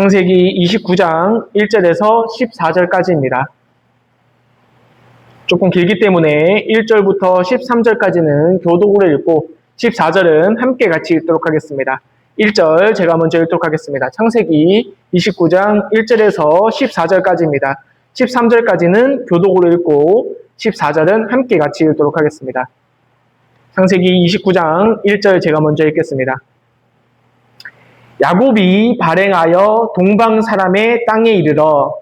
창세기 29장 1절에서 14절까지입니다. 조금 길기 때문에 1절부터 13절까지는 교독으로 읽고 14절은 함께 같이 읽도록 하겠습니다. 1절 제가 먼저 읽도록 하겠습니다. 창세기 29장 1절에서 14절까지입니다. 13절까지는 교독으로 읽고 14절은 함께 같이 읽도록 하겠습니다. 창세기 29장 1절 제가 먼저 읽겠습니다. 야곱이 발행하여 동방 사람의 땅에 이르러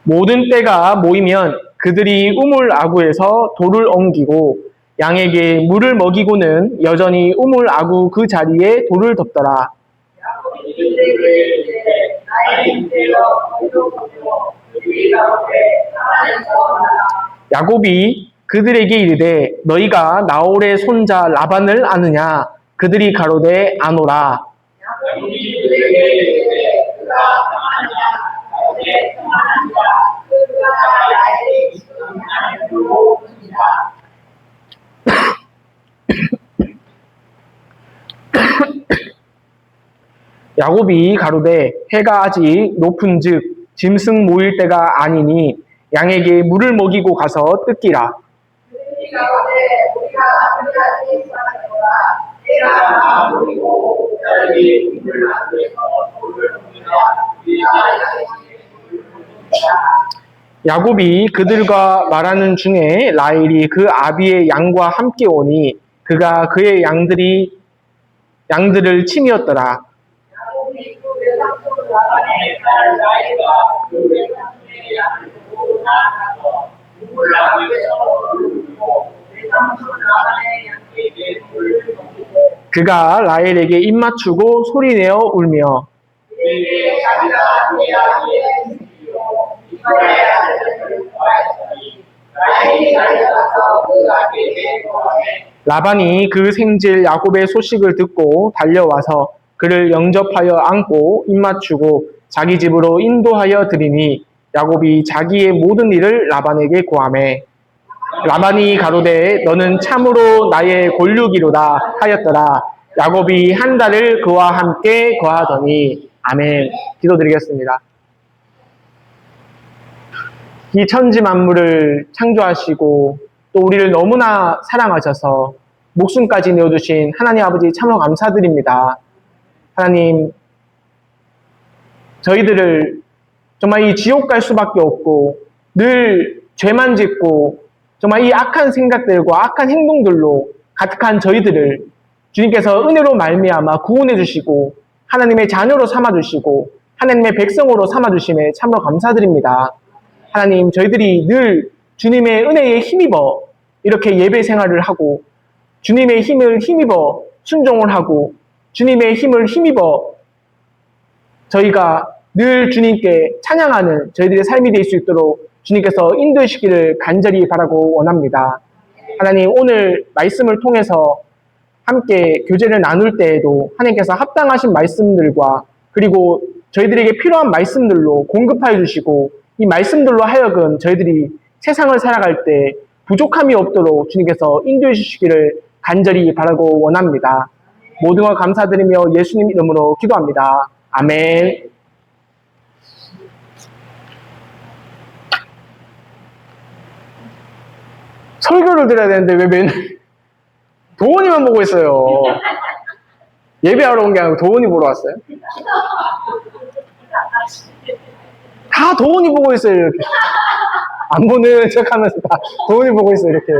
모든 때가 모이면 그들이 우물아구에서 돌을 옮기고 양에게 물을 먹이고는 여전히 우물아구 그 자리에 돌을 덮더라. 야곱이 그들에게 이르되 너희가 나홀의 손자 라반을 아느냐? 그들이 가로되 아노라. 야곱이 가로되 해가 아직 높은즉 짐승 모일 때가 아니니 양에게 물을 먹이고 가서 뜯기라. 야곱이 그들과 말하는 중에 라헬이 그 아비의 양과 함께 오니 그가 그의 양들을 치미었더라. 그가 라헬에게 입맞추고 소리내어 울며 라반이 그 생질 야곱의 소식을 듣고 달려와서 그를 영접하여 안고 입맞추고 자기 집으로 인도하여 드리니 야곱이 자기의 모든 일을 라반에게 고하매 라반이 가로되 너는 참으로 나의 골육이로다 하였더라. 야곱이 한 달을 그와 함께 거하더니. 아멘. 기도드리겠습니다. 이 천지 만물을 창조하시고 또 우리를 너무나 사랑하셔서 목숨까지 내어주신 하나님 아버지 참으로 감사드립니다. 하나님, 저희들을 정말 이 지옥 갈 수밖에 없고 늘 죄만 짓고 정말 이 악한 생각들과 악한 행동들로 가득한 저희들을 주님께서 은혜로 말미암아 구원해 주시고 하나님의 자녀로 삼아 주시고 하나님의 백성으로 삼아 주심에 참으로 감사드립니다. 하나님, 저희들이 늘 주님의 은혜에 힘입어 이렇게 예배 생활을 하고 주님의 힘을 힘입어 순종을 하고 주님의 힘을 힘입어 저희가 늘 주님께 찬양하는 저희들의 삶이 될 수 있도록 주님께서 인도해 주시기를 간절히 바라고 원합니다. 하나님, 오늘 말씀을 통해서 함께 교제를 나눌 때에도 하나님께서 합당하신 말씀들과 그리고 저희들에게 필요한 말씀들로 공급하여 주시고 이 말씀들로 하여금 저희들이 세상을 살아갈 때 부족함이 없도록 주님께서 인도해 주시기를 간절히 바라고 원합니다. 모든 걸 감사드리며 예수님 이름으로 기도합니다. 아멘. 설교를 드려야 되는데 왜 맨날 도원이만 보고 있어요? 예배하러 온 게 아니고 도원이 보러 왔어요? 다 도원이 보고 있어요, 이렇게. 안 보는 척 하면서 다 도원이 보고 있어요, 이렇게.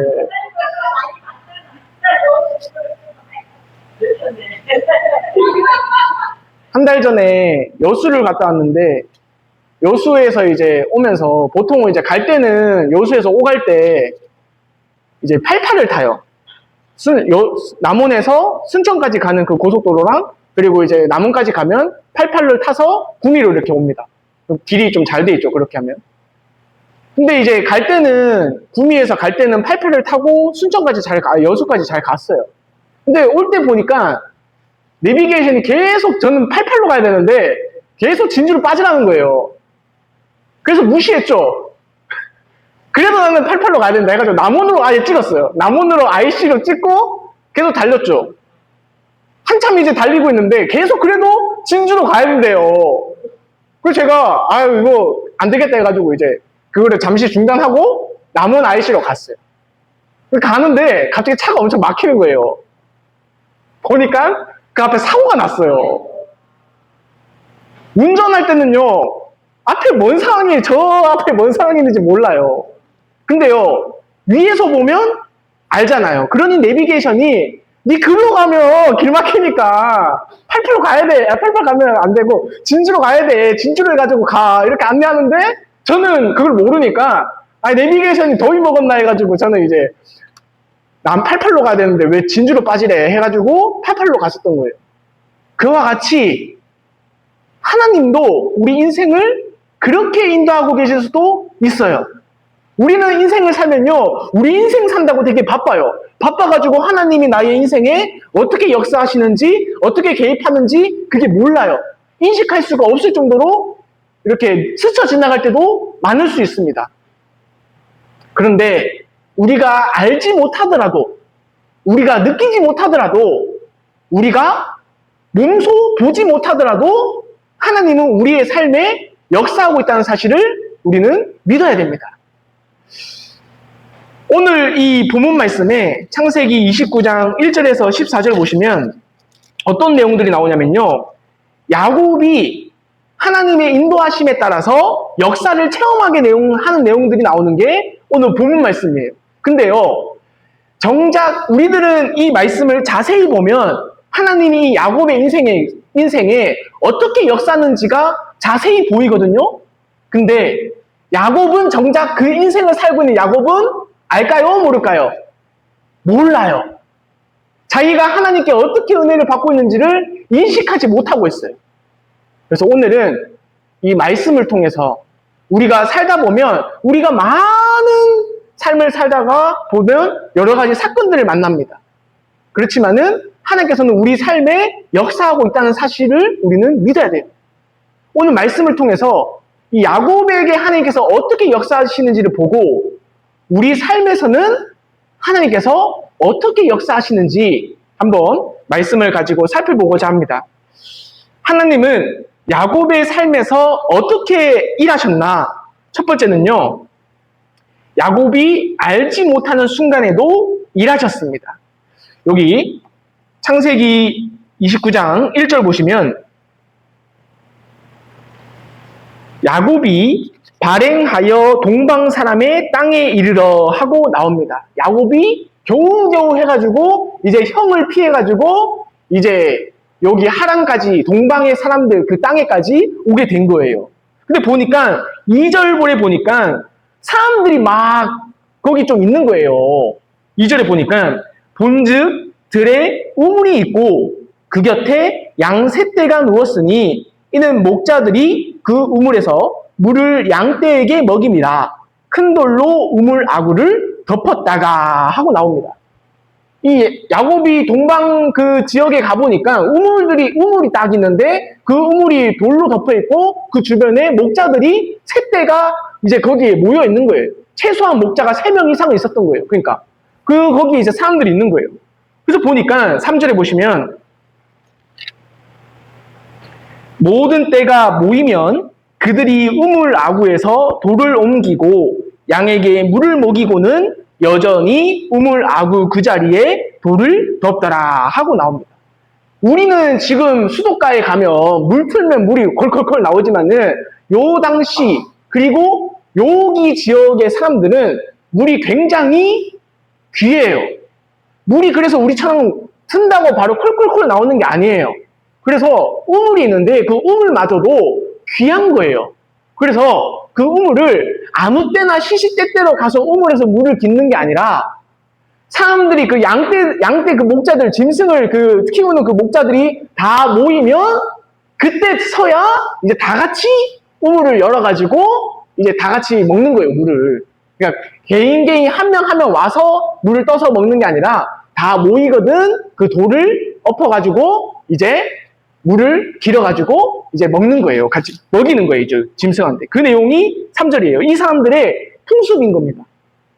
한 달 전에 여수를 갔다 왔는데, 여수에서 이제 오면서, 보통 이제 갈 때는 여수에서 오갈 때, 이제 88을 타요. 남원에서 순천까지 가는 그 고속도로랑, 그리고 이제 남원까지 가면 88을 타서 구미로 이렇게 옵니다. 길이 좀 잘 돼 있죠, 그렇게 하면. 근데 이제 갈 때는, 구미에서 갈 때는 88을 타고 순천까지 여수까지 잘 갔어요. 근데 올 때 보니까, 내비게이션이 계속 저는 88로 가야 되는데, 계속 진주로 빠지라는 거예요. 그래서 무시했죠. 그래도 나는 88로 가야 된다 해가지고 남원으로 아예 찍었어요. 남원으로 IC로 찍고 계속 달렸죠. 한참 이제 달리고 있는데 계속 그래도 진주로 가야 된대요. 그래서 제가 아유 이거 안 되겠다 해가지고 이제 그거를 잠시 중단하고 남원 IC로 갔어요. 가는데 갑자기 차가 엄청 막히는 거예요. 보니까 그 앞에 사고가 났어요. 운전할 때는요, 앞에 뭔 상황이, 저 앞에 뭔 상황이 있는지 몰라요. 근데요, 위에서 보면 알잖아요. 그러니 내비게이션이, 니 글로 가면 길 막히니까 88로 가야 돼. 88 가면 안 되고, 진주로 가야 돼. 진주로 해가지고 가. 이렇게 안내하는데, 저는 그걸 모르니까, 내비게이션이 더위 먹었나 해가지고, 저는 이제, 난 88로 가야 되는데 왜 진주로 빠지래 해가지고 88로 갔었던 거예요. 그와 같이 하나님도 우리 인생을 그렇게 인도하고 계실 수도 있어요. 우리는 인생을 살면요, 우리 인생 산다고 되게 바빠요. 바빠가지고 하나님이 나의 인생에 어떻게 역사하시는지, 어떻게 개입하는지 그게 몰라요. 인식할 수가 없을 정도로 이렇게 스쳐 지나갈 때도 많을 수 있습니다. 그런데 우리가 알지 못하더라도, 우리가 느끼지 못하더라도, 우리가 몸소 보지 못하더라도 하나님은 우리의 삶에 역사하고 있다는 사실을 우리는 믿어야 됩니다. 오늘 이 본문 말씀에 창세기 29장 1절에서 14절 보시면 어떤 내용들이 나오냐면요. 야곱이 하나님의 인도하심에 따라서 역사를 체험하게 하는 내용들이 나오는 게 오늘 본문 말씀이에요. 근데요, 정작 우리들은 이 말씀을 자세히 보면 하나님이 야곱의 인생에 어떻게 역사하는지가 자세히 보이거든요. 근데 야곱은 정작 그 인생을 살고 있는 야곱은 알까요? 모를까요? 몰라요. 자기가 하나님께 어떻게 은혜를 받고 있는지를 인식하지 못하고 있어요. 그래서 오늘은 이 말씀을 통해서 우리가 살다 보면 우리가 많은 삶을 살다가 보면 여러 가지 사건들을 만납니다. 그렇지만은 하나님께서는 우리 삶에 역사하고 있다는 사실을 우리는 믿어야 돼요. 오늘 말씀을 통해서 이 야곱에게 하나님께서 어떻게 역사하시는지를 보고 우리 삶에서는 하나님께서 어떻게 역사하시는지 한번 말씀을 가지고 살펴보고자 합니다. 하나님은 야곱의 삶에서 어떻게 일하셨나? 첫 번째는요, 야곱이 알지 못하는 순간에도 일하셨습니다. 여기 창세기 29장 1절 보시면 야곱이 발행하여 동방 사람의 땅에 이르러 하고 나옵니다. 야곱이 겨우겨우 해가지고 이제 형을 피해가지고 이제 여기 하란까지 동방의 사람들 그 땅에까지 오게 된 거예요. 근데 보니까 2절에 보니까 사람들이 막 거기 좀 있는 거예요. 2절에 보니까 본즉 들에 우물이 있고 그 곁에 양 셋대가 누웠으니 이는 목자들이 그 우물에서 물을 양떼에게 먹임이라 큰 돌로 우물 아구를 덮었다가 하고 나옵니다. 이 야곱이 동방 그 지역에 가보니까 우물이 딱 있는데 그 우물이 돌로 덮여있고 그 주변에 목자들이 셋대가 이제 거기에 모여 있는 거예요. 최소한 목자가 3명 이상은 있었던 거예요. 그러니까 거기에 이제 사람들이 있는 거예요. 그래서 보니까 3절에 보시면 모든 떼가 모이면 그들이 우물 아구에서 돌을 옮기고 양에게 물을 먹이고는 여전히 우물 아구 그 자리에 돌을 덮더라 하고 나옵니다. 우리는 지금 수도가에 가면 물 틀면 물이 콜콜콜 나오지만은 요 당시 그리고 여기 지역의 사람들은 물이 굉장히 귀해요. 물이 그래서 우리처럼 튼다고 바로 콜콜콜 나오는 게 아니에요. 그래서 우물이 있는데 그 우물마저도 귀한 거예요. 그래서 그 우물을 아무 때나 시시때때로 가서 우물에서 물을 깃는 게 아니라 사람들이 그 양떼 그 목자들, 짐승을 키우는 그 목자들이 다 모이면 그때 서야 이제 다 같이 우물을 열어가지고 이제 다 같이 먹는 거예요, 물을. 그러니까 개인 한 명 한 명 와서 물을 떠서 먹는 게 아니라 다 모이거든 그 돌을 엎어가지고 이제 물을 길어가지고 이제 먹는 거예요. 같이 먹이는 거예요. 이제 짐승한테. 그 내용이 3절이에요. 이 사람들의 풍습인 겁니다.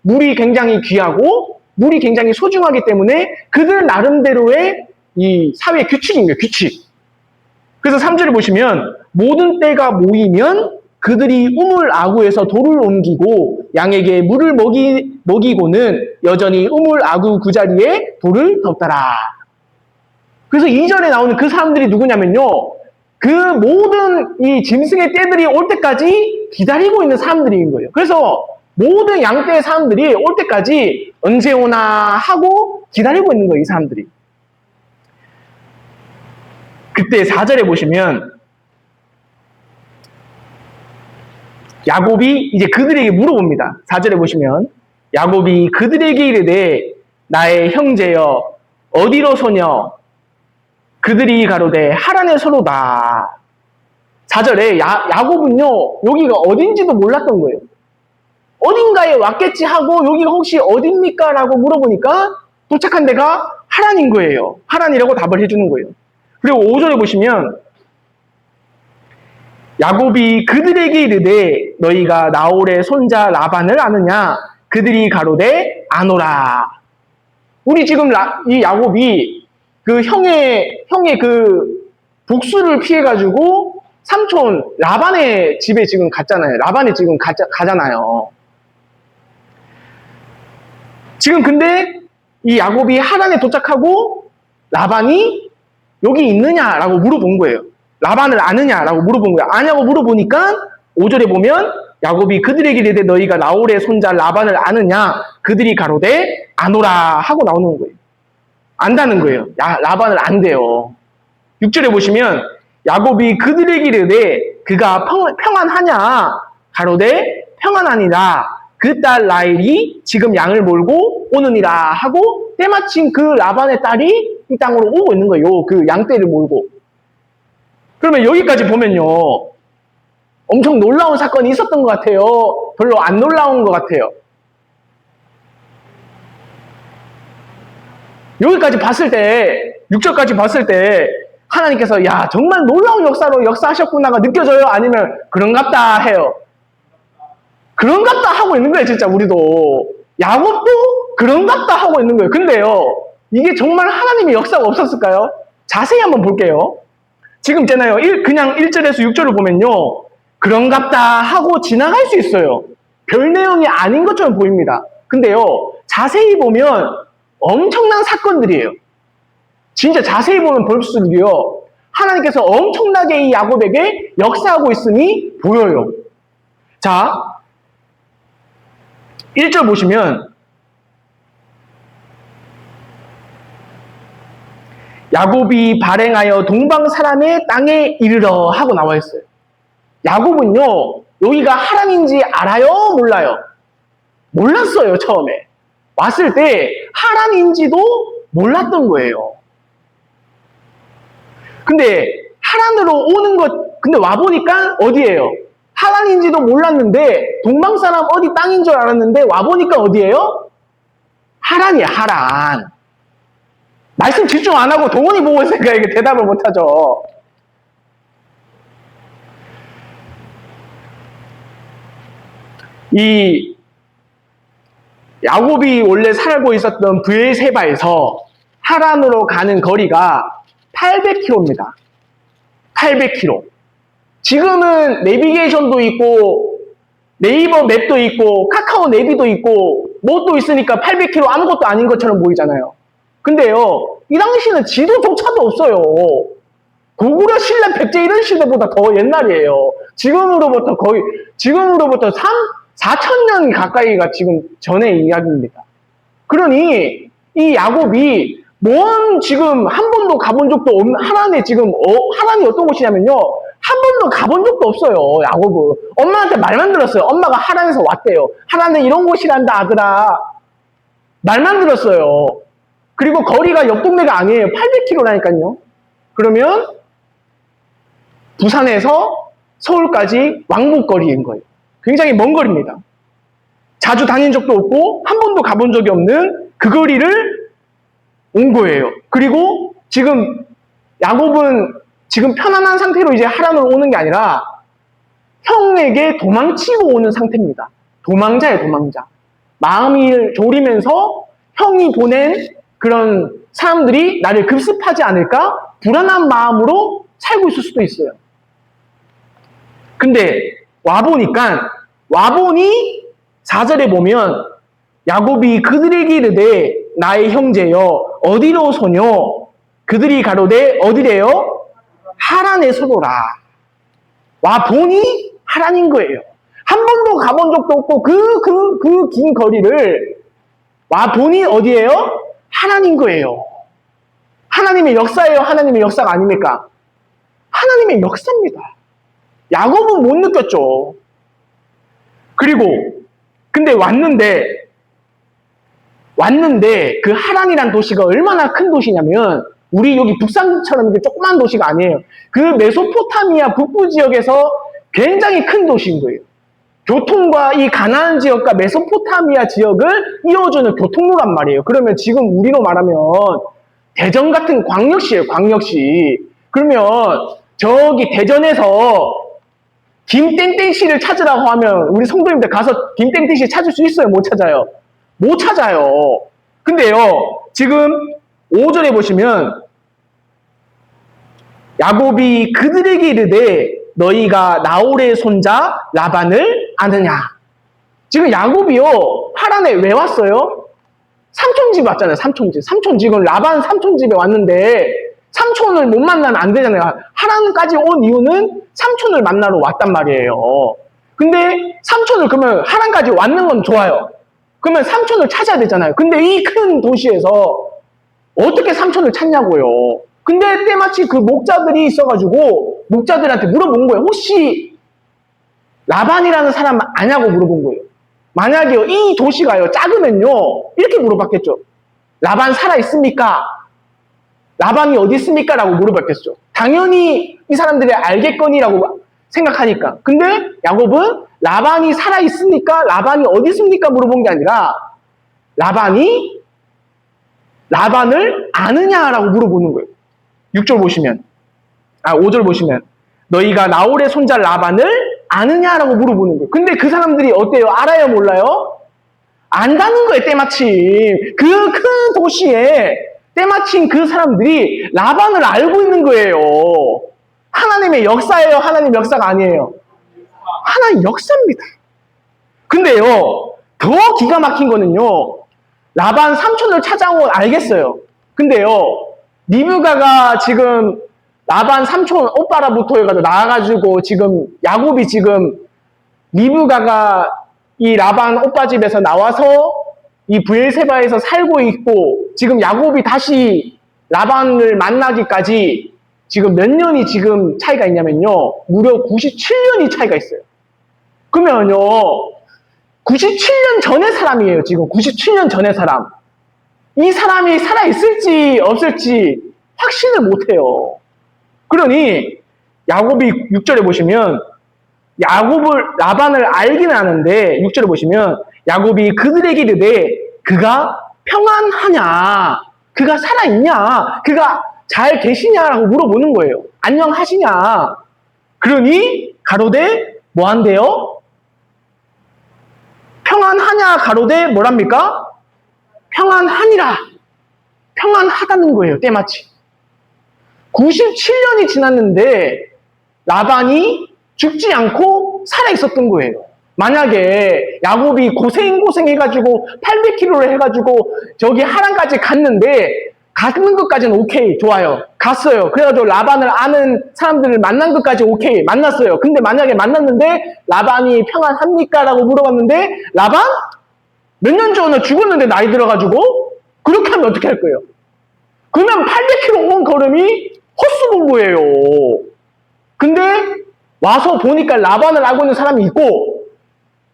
물이 굉장히 귀하고 물이 굉장히 소중하기 때문에 그들 나름대로의 이 사회 규칙인 거예요. 규칙. 그래서 3절에 보시면 모든 때가 모이면 그들이 우물 아구에서 돌을 옮기고 양에게 물을 먹이고는 여전히 우물 아구 그 자리에 돌을 덮더라. 그래서 2절에 나오는 그 사람들이 누구냐면요. 그 모든 이 짐승의 떼들이 올 때까지 기다리고 있는 사람들인 거예요. 그래서 모든 양떼의 사람들이 올 때까지 언제 오나 하고 기다리고 있는 거예요. 이 사람들이. 그때 4절에 보시면 야곱이 이제 그들에게 물어봅니다. 4절에 보시면 야곱이 그들에게 이르되 나의 형제여 어디로소냐 그들이 가로되 하란의 서로다. 4절에 야곱은요 여기가 어딘지도 몰랐던 거예요. 어딘가에 왔겠지 하고 여기가 혹시 어딥니까? 라고 물어보니까 도착한 데가 하란인 거예요. 하란이라고 답을 해주는 거예요. 그리고 5절에 보시면 야곱이 그들에게 이르되 너희가 나홀의 손자 라반을 아느냐? 그들이 가로되 아노라. 우리 지금 이 야곱이 그 형의 그 복수를 피해가지고 삼촌 라반의 집에 지금 갔잖아요. 라반에 지금 가잖아요. 지금 근데 이 야곱이 하란에 도착하고 라반이 여기 있느냐라고 물어본 거예요. 라반을 아느냐라고 물어본 거예요. 아냐고 물어보니까 5절에 보면 야곱이 그들에게 이르되 너희가 나홀의 손자 라반을 아느냐? 그들이 가로되 아노라 하고 나오는 거예요. 안다는 거예요. 라반을 안대요. 6절에 보시면 야곱이 그들에게 이르되 그가 평안하냐? 가로되 평안하니라. 그 딸 라헬이 지금 양을 몰고 오느니라 하고 때마침 그 라반의 딸이 이 땅으로 오고 있는 거예요. 그 양떼를 몰고. 그러면 여기까지 보면요. 엄청 놀라운 사건이 있었던 것 같아요. 별로 안 놀라운 것 같아요. 여기까지 봤을 때 6절까지 봤을 때 하나님께서 야 정말 놀라운 역사로 역사하셨구나가 느껴져요? 아니면 그런갑다 해요? 그런갑다 하고 있는 거예요. 진짜 우리도. 야곱도 그런갑다 하고 있는 거예요. 근데요. 이게 정말 하나님의 역사가 없었을까요? 자세히 한번 볼게요. 지금 있잖아요. 그냥 1절에서 6절을 보면요. 그런갑다 하고 지나갈 수 있어요. 별 내용이 아닌 것처럼 보입니다. 근데요. 자세히 보면 엄청난 사건들이에요. 진짜 자세히 보면 볼수록요. 하나님께서 엄청나게 이 야곱에게 역사하고 있음이 보여요. 자, 1절 보시면 야곱이 발행하여 동방 사람의 땅에 이르러 하고 나와 있어요. 야곱은요. 여기가 하란인지 알아요? 몰라요? 몰랐어요. 처음에. 왔을 때 하란인지도 몰랐던 거예요. 근데 하란으로 오는 것 근데 와보니까 어디예요? 하란인지도 몰랐는데 동방 사람 어디 땅인 줄 알았는데 와보니까 어디예요? 하란이에요. 하란. 말씀 집중 안 하고 동원이 보고 있으니까 이게 대답을 못하죠. 이 야곱이 원래 살고 있었던 브엘세바에서 하란으로 가는 거리가 800km입니다. 800km. 지금은 내비게이션도 있고 네이버 맵도 있고 카카오 내비도 있고 뭣도 있으니까 800km 아무것도 아닌 것처럼 보이잖아요. 근데요, 이 당시는 지도조차도 없어요. 고구려 신라 백제 이런 시대보다 더 옛날이에요. 지금으로부터 4,000년 가까이가 지금 전의 이야기입니다. 그러니 이 야곱이 지금 한 번도 가본 적도 없는 하란에 지금 하란이 어떤 곳이냐면요. 한 번도 가본 적도 없어요. 야곱은. 엄마한테 말만 들었어요. 엄마가 하란에서 왔대요. 하란은 이런 곳이란다 아들아. 말만 들었어요. 그리고 거리가 옆 동네가 아니에요. 800km라니까요. 그러면 부산에서 서울까지 왕복거리인 거예요. 굉장히 먼 거리입니다. 자주 다닌 적도 없고 한 번도 가본 적이 없는 그 거리를 온 거예요. 그리고 지금 야곱은 지금 편안한 상태로 이제 하란으로 오는 게 아니라 형에게 도망치고 오는 상태입니다. 도망자예요, 도망자. 마음이 졸이면서 형이 보낸 그런 사람들이 나를 급습하지 않을까? 불안한 마음으로 살고 있을 수도 있어요. 근데 와보니 4절에 보면 야곱이 그들에게 이르되 나의 형제여 어디로 소뇨? 그들이 가로되 어디래요? 하란에 서도라. 와보니 하란인 거예요. 한 번도 가본 적도 없고 그 긴 거리를 와보니 어디예요? 하란인 거예요. 하나님의 역사예요? 하나님의 역사가 아닙니까? 하나님의 역사입니다. 야곱은 못 느꼈죠. 그리고 근데 왔는데 그 하란이란 도시가 얼마나 큰 도시냐면 우리 여기 북산처럼 조그만 도시가 아니에요. 그 메소포타미아 북부 지역에서 굉장히 큰 도시인 거예요. 교통과 이 가나안 지역과 메소포타미아 지역을 이어주는 교통로란 말이에요. 그러면 지금 우리로 말하면 대전 같은 광역시예요, 광역시. 그러면 저기 대전에서 김땡땡씨를 찾으라고 하면 우리 성도님들 가서 김땡땡씨 찾을 수 있어요? 못 찾아요? 못 찾아요. 근데요, 지금 5절에 보시면 야곱이 그들에게 이르되 너희가 나홀의 손자 라반을 아느냐? 지금 야곱이요, 하란에 왜 왔어요? 삼촌 집 왔잖아요, 삼촌 집. 삼촌 지금 라반 삼촌 집에 왔는데 삼촌을 못 만나면 안 되잖아요. 하란까지 온 이유는 삼촌을 만나러 왔단 말이에요. 근데 삼촌을 그러면 하란까지 왔는 건 좋아요. 그러면 삼촌을 찾아야 되잖아요. 근데 이 큰 도시에서 어떻게 삼촌을 찾냐고요. 근데 때마치 그 목자들이 있어가지고 목자들한테 물어본 거예요. 혹시 라반이라는 사람 아냐고 물어본 거예요. 만약에 이 도시가요 작으면요 이렇게 물어봤겠죠. 라반 살아있습니까? 라반이 어디 있습니까? 라고 물어봤겠죠. 당연히 이 사람들이 알겠거니라고 생각하니까. 근데 야곱은 라반이 살아있습니까? 라반이 어디 있습니까? 물어본 게 아니라 라반을 아느냐라고 물어보는 거예요. 6절 보시면 5절 보시면 너희가 나홀의 손자 라반을 아느냐라고 물어보는 거예요. 근데 그 사람들이 어때요? 알아요? 몰라요? 안다는 거예요. 때마침 그 큰 도시에 때마침 그 사람들이 라반을 알고 있는 거예요. 하나님의 역사예요? 하나님 역사가 아니에요? 하나님 역사입니다. 근데요, 더 기가 막힌 거는요, 라반 삼촌을 찾아온 알겠어요. 근데요, 리브가가 지금 라반 삼촌 오빠라부터 해가지고 나와가지고 지금 야곱이 지금 리브가가 이 라반 오빠 집에서 나와서 이 브엘세바에서 살고 있고 지금 야곱이 다시 라반을 만나기까지 지금 몇 년이 지금 차이가 있냐면요. 무려 97년이 차이가 있어요. 그러면요. 97년 전의 사람이에요. 지금 97년 전의 사람. 이 사람이 살아있을지 없을지 확신을 못해요. 그러니 야곱이 6절에 보시면 라반을 알기는 아는데 6절에 보시면 야곱이 그들에게 이르되 그가 평안하냐? 그가 살아있냐? 그가 잘 계시냐라고 물어보는 거예요. 안녕하시냐? 그러니 가로되 뭐한대요? 평안하냐 가로되 뭐랍니까? 평안하니라. 평안하다는 거예요. 때마치. 97년이 지났는데 라반이 죽지 않고 살아있었던 거예요. 만약에 야곱이 고생해가지고 800km를 해가지고 저기 하란까지 갔는데 가는 것까지는 오케이, 좋아요. 갔어요. 그래가지고 라반을 아는 사람들을 만난 것까지 오케이, 만났어요. 근데 만약에 만났는데 라반이 평안합니까? 라고 물어봤는데 라반? 몇 년 전에 죽었는데 나이 들어가지고 그렇게 하면 어떻게 할 거예요? 그러면 800km 온 걸음이 헛수고예요. 근데 와서 보니까 라반을 알고 있는 사람이 있고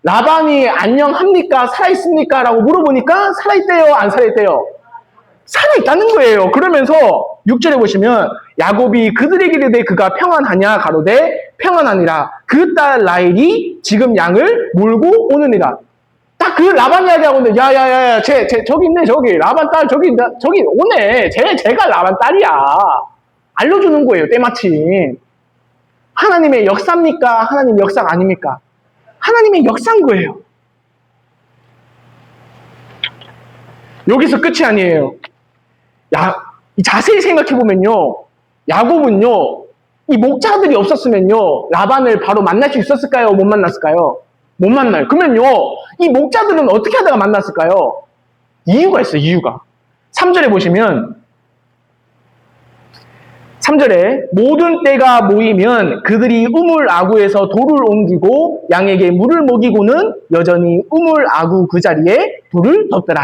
라반이 안녕합니까? 살아있습니까? 라고 물어보니까 살아있대요? 안 살아있대요? 살아있다는 거예요. 그러면서 6절에 보시면 야곱이 그들에게 이르되 그가 평안하냐? 가로되 평안하니라. 그 딸 라헬이 지금 양을 몰고 오느니라. 딱 그 라반 이야기하고 있는데 야야야 저기 있네 저기 라반 딸 저기 오네. 제가 라반 딸이야. 알려주는 거예요, 때마침. 하나님의 역사입니까? 하나님의 역사가 아닙니까? 하나님의 역사인 거예요. 여기서 끝이 아니에요. 자세히 생각해보면요. 야곱은요, 이 목자들이 없었으면요, 라반을 바로 만날 수 있었을까요? 못 만났을까요? 못 만나요. 그러면요, 이 목자들은 어떻게 하다가 만났을까요? 이유가 있어요, 이유가. 3절에 보시면, 3절에 모든 때가 모이면 그들이 우물 아구에서 돌을 옮기고 양에게 물을 먹이고는 여전히 우물 아구 그 자리에 돌을 덮더라.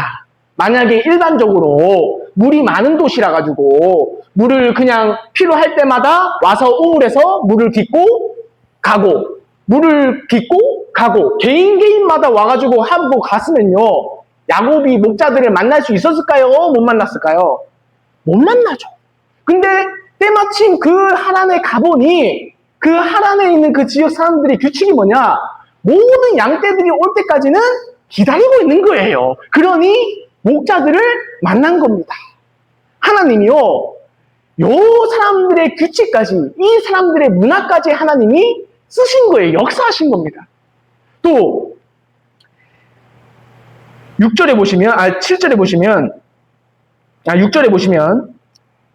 만약에 일반적으로 물이 많은 도시라 가지고 물을 그냥 필요할 때마다 와서 우물에서 물을 빚고 가고 물을 빚고 가고 개인마다 와가지고 하고 갔으면요, 야곱이 목자들을 만날 수 있었을까요? 못 만났을까요? 못 만나죠. 근데 때마침 그 하란에 가보니 그 하란에 있는 그 지역 사람들의 규칙이 뭐냐? 모든 양떼들이 올 때까지는 기다리고 있는 거예요. 그러니 목자들을 만난 겁니다. 하나님이요, 요 사람들의 규칙까지, 이 사람들의 문화까지 하나님이 쓰신 거예요. 역사하신 겁니다. 또 6절에 보시면, 7절에 보시면, 6절에 보시면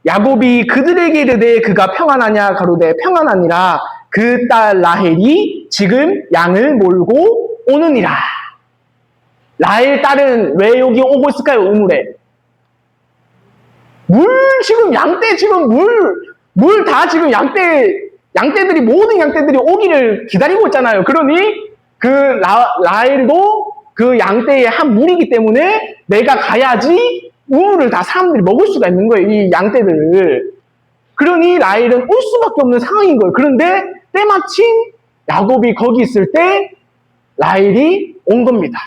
야곱이 그들에게 이르되 그가 평안하냐 가로되 평안하니라 그 딸 라헬이 지금 양을 몰고 오느니라. 라헬 딸은 왜 여기 오고 있을까요? 우물에. 지금 양떼 지금 물 다 지금 양떼들이 모든 양떼들이 오기를 기다리고 있잖아요. 그러니 그 라헬도 그 양떼의 한 무리이기 때문에 내가 가야지 우물을 다 사람들이 먹을 수가 있는 거예요. 이 양떼들을. 그러니 라헬은 올 수밖에 없는 상황인 거예요. 그런데 때마침 야곱이 거기 있을 때 라헬이 온 겁니다.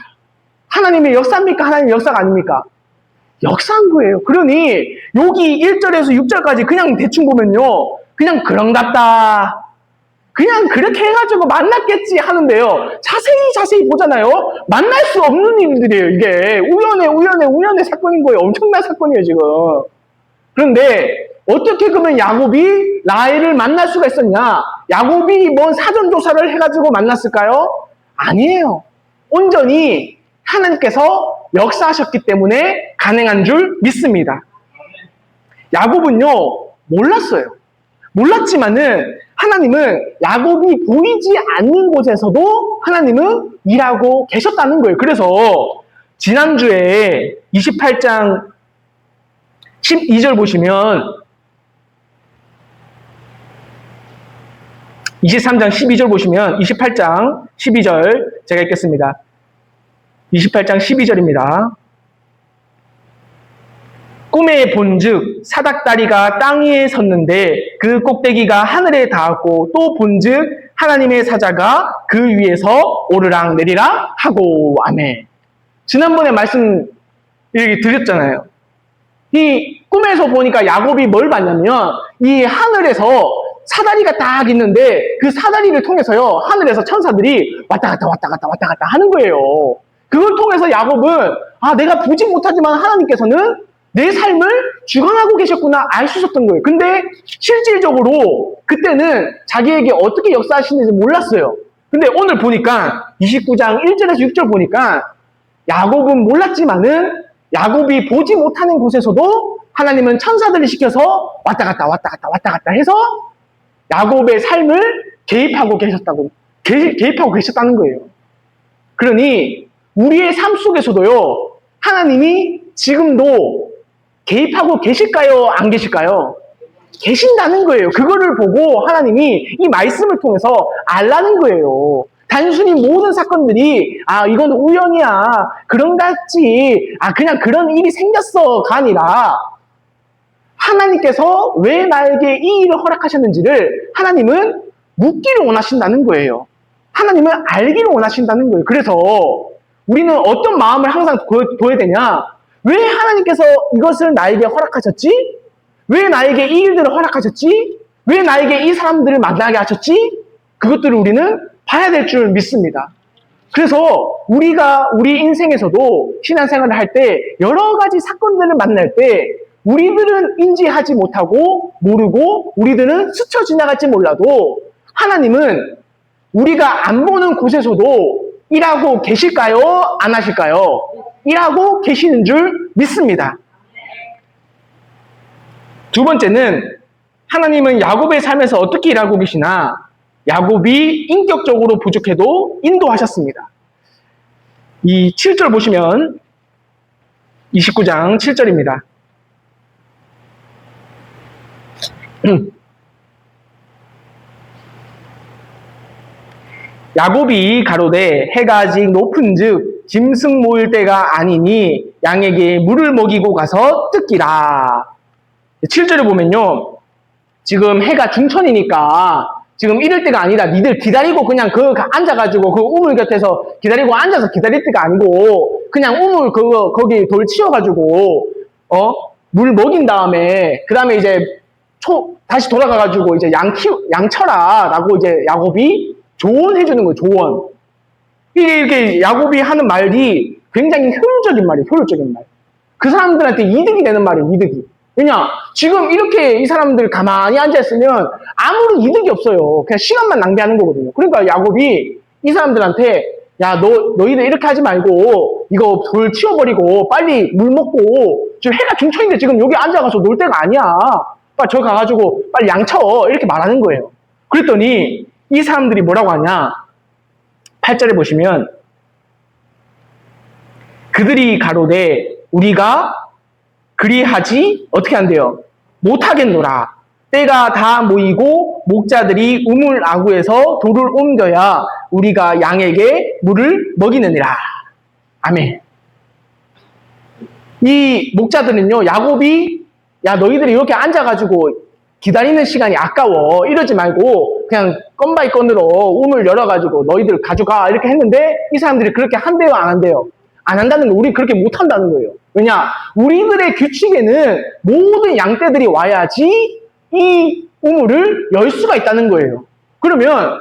하나님의 역사입니까? 하나님의 역사가 아닙니까? 역사인 거예요. 그러니 여기 1절에서 6절까지 그냥 대충 보면요, 그냥 그런갑다, 그냥 그렇게 해가지고 만났겠지 하는데요, 자세히 보잖아요. 만날 수 없는 일들이에요. 이게 우연의 사건인 거예요. 엄청난 사건이에요 지금. 그런데 어떻게 그러면 야곱이 라헬을 만날 수가 있었냐? 야곱이 뭔 사전조사를 해가지고 만났을까요? 아니에요. 온전히 하나님께서 역사하셨기 때문에 가능한 줄 믿습니다. 야곱은요, 몰랐어요. 몰랐지만은 하나님은 야곱이 보이지 않는 곳에서도 하나님은 일하고 계셨다는 거예요. 그래서 지난주에 28장 12절 보시면 23장 12절 보시면 28장 12절 제가 읽겠습니다. 28장 12절입니다. 꿈에 본즉 사닥다리가 땅 위에 섰는데 그 꼭대기가 하늘에 닿았고 또 본즉 하나님의 사자가 그 위에서 오르락 내리락 하고. 아멘. 지난번에 말씀 이렇게 드렸잖아요. 이 꿈에서 보니까 야곱이 뭘 봤냐면 이 하늘에서 사다리가 딱 있는데 그 사다리를 통해서요, 하늘에서 천사들이 왔다 갔다 하는 거예요. 그걸 통해서 야곱은 내가 보지 못하지만 하나님께서는 내 삶을 주관하고 계셨구나 알 수 있었던 거예요. 근데 실질적으로 그때는 자기에게 어떻게 역사하시는지 몰랐어요. 근데 오늘 보니까 29장 1절에서 6절 보니까 야곱은 몰랐지만은 야곱이 보지 못하는 곳에서도 하나님은 천사들을 시켜서 왔다 갔다 해서 야곱의 삶을 개입하고 계셨다는 거예요. 그러니 우리의 삶 속에서도요, 하나님이 지금도 개입하고 계실까요? 안 계실까요? 계신다는 거예요. 그거를 보고 하나님이 이 말씀을 통해서 알라는 거예요. 단순히 모든 사건들이 이건 우연이야, 그런 같지, 그냥 그런 일이 생겼어가 아니라 하나님께서 왜 나에게 이 일을 허락하셨는지를 하나님은 묻기를 원하신다는 거예요. 하나님은 알기를 원하신다는 거예요. 그래서 우리는 어떤 마음을 항상 둬야 되냐? 왜 하나님께서 이것을 나에게 허락하셨지? 왜 나에게 이 일들을 허락하셨지? 왜 나에게 이 사람들을 만나게 하셨지? 그것들을 우리는 봐야 될 줄 믿습니다. 그래서 우리가 우리 인생에서도 신앙생활을 할 때 여러 가지 사건들을 만날 때 우리들은 인지하지 못하고 모르고 우리들은 스쳐 지나갈지 몰라도 하나님은 우리가 안 보는 곳에서도 일하고 계실까요? 안 하실까요? 일하고 계시는 줄 믿습니다. 두 번째는 하나님은 야곱의 삶에서 어떻게 일하고 계시나 야곱이 인격적으로 부족해도 인도하셨습니다. 이 7절 보시면 29장 7절입니다. 야곱이 가로되 해가 아직 높은즉 짐승 모일 때가 아니니 양에게 물을 먹이고 가서 뜯기라. 7절에 보면요. 지금 해가 중천이니까 지금 이럴 때가 아니라 니들 기다리고 그냥 앉아가지고 그 우물 곁에서 기다리고 앉아서 기다릴 때가 아니고 그냥 우물 거기 돌 치워가지고 물 먹인 다음에 그 다음에 이제 다시 돌아가가지고 이제 양 쳐라라고 이제 야곱이 조언해주는 거예요. 조언. 이렇게 야곱이 하는 말이 굉장히 효율적인 말이에요. 효율적인 말. 그 사람들한테 이득이 되는 말이에요. 이득이. 왜냐? 지금 이렇게 이 사람들 가만히 앉아있으면 아무런 이득이 없어요. 그냥 시간만 낭비하는 거거든요. 그러니까 야곱이 이 사람들한테 야, 너희들 이렇게 하지 말고 이거 돌 치워버리고 빨리 물 먹고 지금 해가 중천인데 지금 여기 앉아가서 놀 때가 아니야. 빨리 저 가가지고 빨리 양 쳐. 이렇게 말하는 거예요. 그랬더니 이 사람들이 뭐라고 하냐? 8절에 보시면 그들이 가로되 우리가 그리하지 어떻게 한대요? 못하겠노라. 때가 다 모이고 목자들이 우물 아구에서 돌을 옮겨야 우리가 양에게 물을 먹이느니라. 아멘. 이 목자들은요, 야곱이 야 너희들이 이렇게 앉아가지고 기다리는 시간이 아까워 이러지 말고 그냥 건 바이 건으로 우물 열어가지고 너희들 가져가 이렇게 했는데 이 사람들이 그렇게 한대요 안 한대요? 안 한다는 거 우리 그렇게 못한다는 거예요. 왜냐? 우리들의 규칙에는 모든 양떼들이 와야지 이 우물을 열 수가 있다는 거예요. 그러면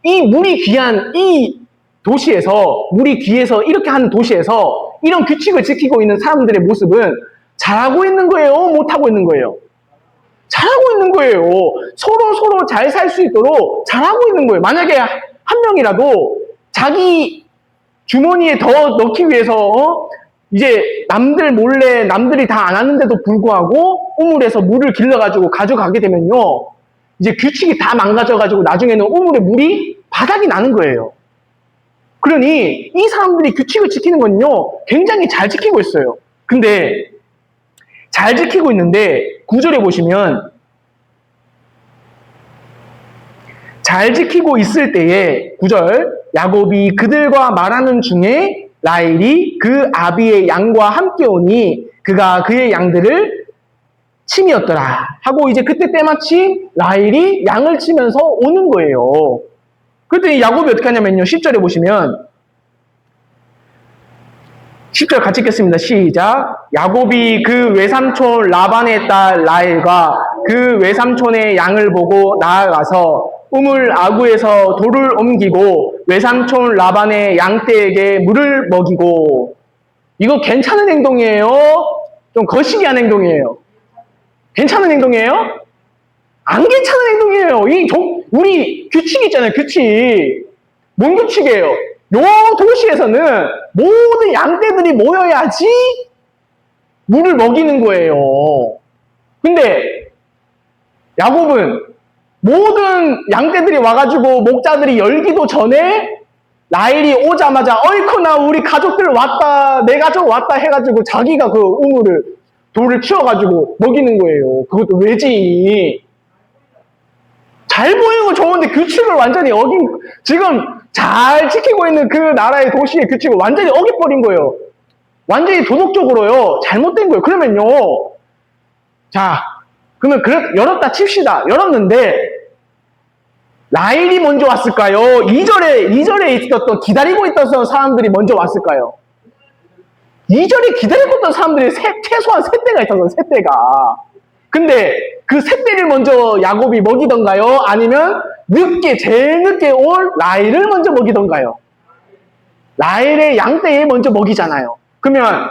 이 물이 귀한 이 도시에서 물이 귀해서 이렇게 하는 도시에서 이런 규칙을 지키고 있는 사람들의 모습은 잘하고 있는 거예요? 못하고 있는 거예요? 잘하고 있는 거예요. 서로 잘 살 수 있도록 잘하고 있는 거예요. 만약에 한 명이라도 자기 주머니에 더 넣기 위해서 이제 남들 몰래 남들이 다 안 하는데도 불구하고 우물에서 물을 길러가지고 가져가게 되면요. 이제 규칙이 다 망가져가지고 나중에는 우물에 물이 바닥이 나는 거예요. 그러니 이 사람들이 규칙을 지키는 건요. 굉장히 잘 지키고 있어요. 근데 잘 지키고 있는데 9절에 보시면 잘 지키고 있을 때에 9절 야곱이 그들과 말하는 중에 라헬이 그 아비의 양과 함께 오니 그가 그의 양들을 침이었더라 하고 이제 그때 때마침 라헬이 양을 치면서 오는 거예요. 그랬더니 야곱이 어떻게 하냐면요. 10절에 보시면 10절 같이 읽겠습니다. 시작. 야곱이 그 외삼촌 라반의 딸 라헬과 그 외삼촌의 양을 보고 나아가서 우물 아구에서 돌을 옮기고 외삼촌 라반의 양떼에게 물을 먹이고. 이거 괜찮은 행동이에요? 좀 거시기한 행동이에요? 괜찮은 행동이에요? 안 괜찮은 행동이에요. 우리 규칙 있잖아요. 규칙. 뭔 규칙이에요? 요 도시에서는 모든 양떼들이 모여야지 물을 먹이는 거예요. 근데 야곱은 모든 양떼들이 와가지고 목자들이 열기도 전에 라헬이 오자마자 어이쿠나 우리 가족들 왔다 내 가족 왔다 해가지고 자기가 그 돌을 치워가지고 먹이는 거예요. 그것도 외지인이. 잘 보이고 좋은데 규칙을 완전히 지금 잘 지키고 있는 그 나라의 도시의 규칙을 완전히 어겨버린 거예요. 완전히 도덕적으로요. 잘못된 거예요. 그러면요. 자, 그러면 열었다 칩시다. 열었는데 라헬이 먼저 왔을까요? 2절에 있었던 기다리고 있던 사람들이 먼저 왔을까요? 2절에 기다리고 있던 사람들이 최소한 3대가 있었어요. 3대가. 근데 그 3대를 먼저 야곱이 먹이던가요? 아니면 제일 늦게 올 라헬을 먼저 먹이던가요? 라헬의 양떼에 먼저 먹이잖아요. 그러면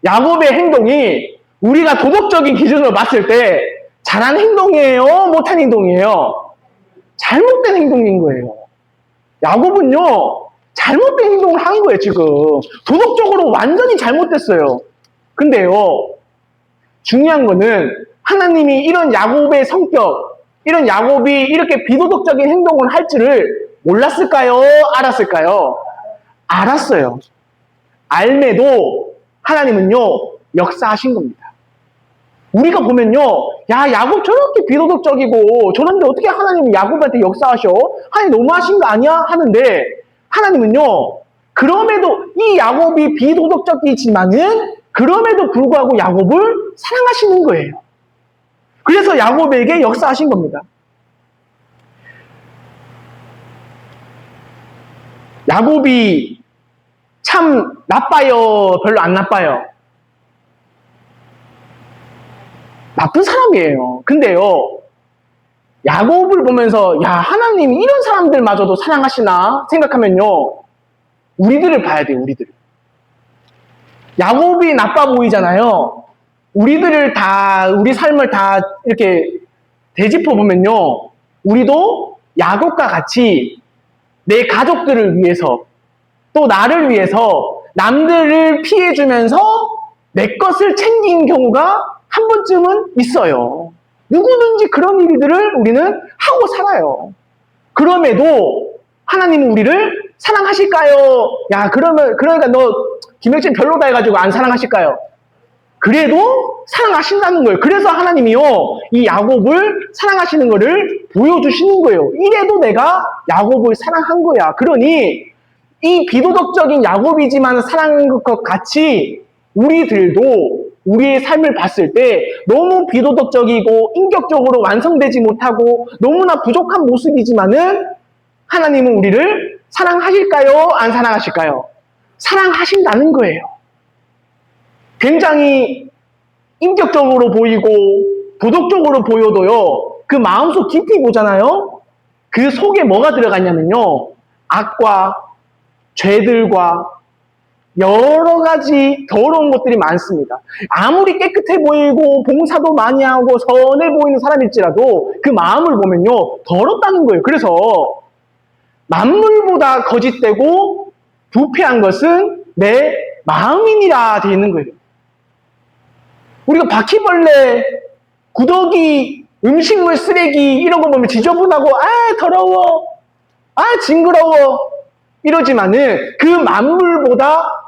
야곱의 행동이 우리가 도덕적인 기준으로 봤을 때 잘한 행동이에요? 못한 행동이에요? 잘못된 행동인 거예요. 야곱은요, 잘못된 행동을 한 거예요, 지금. 도덕적으로 완전히 잘못됐어요. 근데요, 중요한 거는 하나님이 이런 야곱의 성격, 이런 야곱이 이렇게 비도덕적인 행동을 할 줄을 몰랐을까요? 알았을까요? 알았어요. 알매도 하나님은요, 역사하신 겁니다. 우리가 보면요, 야, 야곱 저렇게 비도덕적이고 저런데 어떻게 하나님이 야곱한테 역사하셔? 하나님 너무하신 거 아니야? 하는데 하나님은요, 그럼에도 이 야곱이 비도덕적이지만은 그럼에도 불구하고 야곱을 사랑하시는 거예요. 그래서 야곱에게 역사하신 겁니다. 야곱이 참 나빠요? 별로 안 나빠요? 나쁜 사람이에요. 근데요, 야곱을 보면서 야, 하나님이 이런 사람들마저도 사랑하시나 생각하면요, 우리들을 봐야 돼요. 우리들을. 야곱이 나빠 보이잖아요. 우리들을 다, 우리 삶을 다 이렇게 되짚어 보면요, 우리도 야곱과 같이 내 가족들을 위해서 또 나를 위해서 남들을 피해주면서 내 것을 챙긴 경우가 한 번쯤은 있어요. 누구든지 그런 일들을 우리는 하고 살아요. 그럼에도 하나님은 우리를 사랑하실까요? 야, 그러니까 너 김혁진 별로다 해가지고 안 사랑하실까요? 그래도 사랑하신다는 거예요. 그래서 하나님이요, 이 야곱을 사랑하시는 거를 보여주시는 거예요. 이래도 내가 야곱을 사랑한 거야. 그러니 이 비도덕적인 야곱이지만 사랑한 것 같이 우리들도 우리의 삶을 봤을 때 너무 비도덕적이고 인격적으로 완성되지 못하고 너무나 부족한 모습이지만은 하나님은 우리를 사랑하실까요? 안 사랑하실까요? 사랑하신다는 거예요. 굉장히 인격적으로 보이고 도덕적으로 보여도요, 그 마음속 깊이 보잖아요. 그 속에 뭐가 들어갔냐면요, 악과 죄들과 여러 가지 더러운 것들이 많습니다. 아무리 깨끗해 보이고 봉사도 많이 하고 선해 보이는 사람일지라도 그 마음을 보면요, 더럽다는 거예요. 그래서 만물보다 거짓되고 부패한 것은 내 마음이니라 되어 있는 거예요. 우리가 바퀴벌레, 구더기, 음식물 쓰레기 이런 거 보면 지저분하고 아 더러워, 아 징그러워 이러지만은 그 만물보다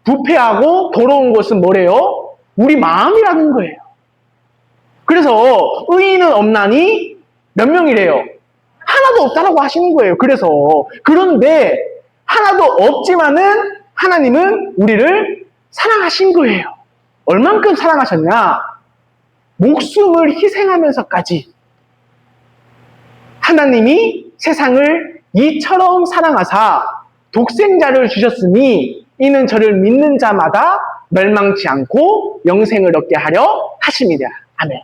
부패하고 더러운 것은 뭐래요? 우리 마음이라는 거예요. 그래서 의인은 없나니 몇 명이래요? 하나도 없다라고 하시는 거예요. 그래서 그런데 하나도 없지만은 하나님은 우리를 사랑하신 거예요. 얼만큼 사랑하셨냐? 목숨을 희생하면서까지 하나님이 세상을 이처럼 사랑하사 독생자를 주셨으니 이는 저를 믿는 자마다 멸망치 않고 영생을 얻게 하려 하심이다. 아멘.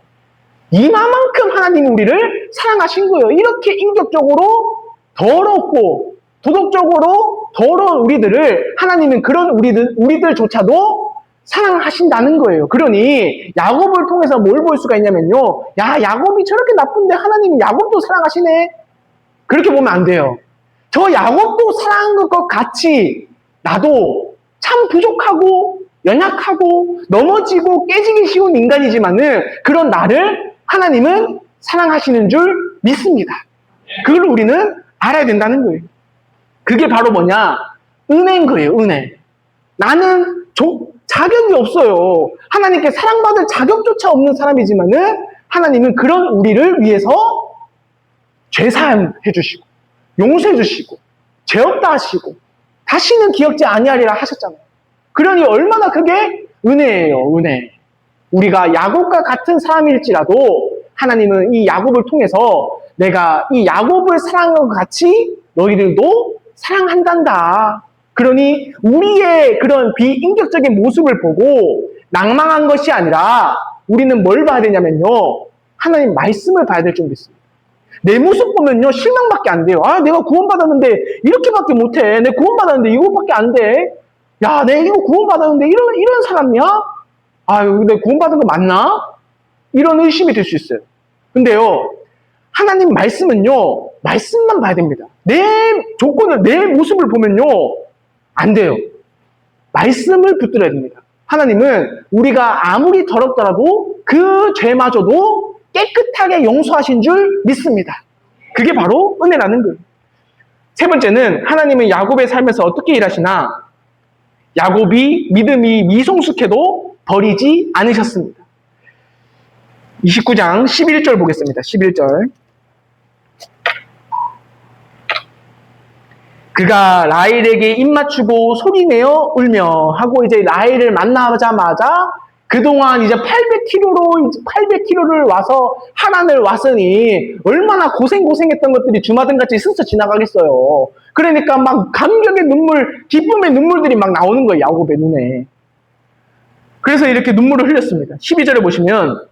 이만큼 하나님이 우리를 사랑하신 거예요. 이렇게 인격적으로 더럽고 도덕적으로 더러운 우리들을 하나님은 그런 우리들조차도 사랑하신다는 거예요. 그러니 야곱을 통해서 뭘 볼 수가 있냐면요, 야, 야곱이 저렇게 나쁜데 하나님이 야곱도 사랑하시네. 그렇게 보면 안 돼요. 저 야곱도 사랑한 것과 같이 나도 참 부족하고 연약하고 넘어지고 깨지기 쉬운 인간이지만은 그런 나를 하나님은 사랑하시는 줄 믿습니다. 그걸 우리는 알아야 된다는 거예요. 그게 바로 뭐냐? 은혜인 거예요. 은혜. 나는 자격이 없어요. 하나님께 사랑받을 자격조차 없는 사람이지만은 하나님은 그런 우리를 위해서 죄사함 해주시고 용서해 주시고 죄 없다 하시고 다시는 기억지 아니하리라 하셨잖아요. 그러니 얼마나 그게 은혜예요. 은혜. 우리가 야곱과 같은 사람일지라도 하나님은 이 야곱을 통해서 내가 이 야곱을 사랑한 것 같이 너희들도 사랑한단다. 그러니 우리의 그런 비인격적인 모습을 보고 낭망한 것이 아니라 우리는 뭘 봐야 되냐면요, 하나님 말씀을 봐야 될 줄 믿습니다. 내 모습 보면요, 실망밖에 안 돼요. 아, 내가 구원받았는데 이렇게밖에 못해. 내가 구원받았는데 이것밖에 안 돼. 야, 내가 이거 구원받았는데 이런 사람이야? 근데 구원받은 거 맞나? 이런 의심이 들 수 있어요. 근데요, 하나님 말씀은요, 말씀만 봐야 됩니다. 내 조건을, 내 모습을 보면요, 안 돼요. 말씀을 붙들어야 됩니다. 하나님은 우리가 아무리 더럽더라도 그 죄마저도 깨끗하게 용서하신 줄 믿습니다. 그게 바로 은혜라는 거예요. 세 번째는 하나님은 야곱의 삶에서 어떻게 일하시나? 야곱이 믿음이 미성숙해도 버리지 않으셨습니다. 29장 11절 보겠습니다. 11절. 그가 라헬에게 입맞추고 소리내어 울며 하고 이제 라헬을 만나자마자 그동안 이제 800km를 와서 하란을 왔으니 얼마나 고생했던 것들이 주마등같이 스쳐 지나가겠어요. 그러니까 막 감격의 눈물, 기쁨의 눈물들이 막 나오는 거예요. 야곱의 눈에. 그래서 이렇게 눈물을 흘렸습니다. 12절에 보시면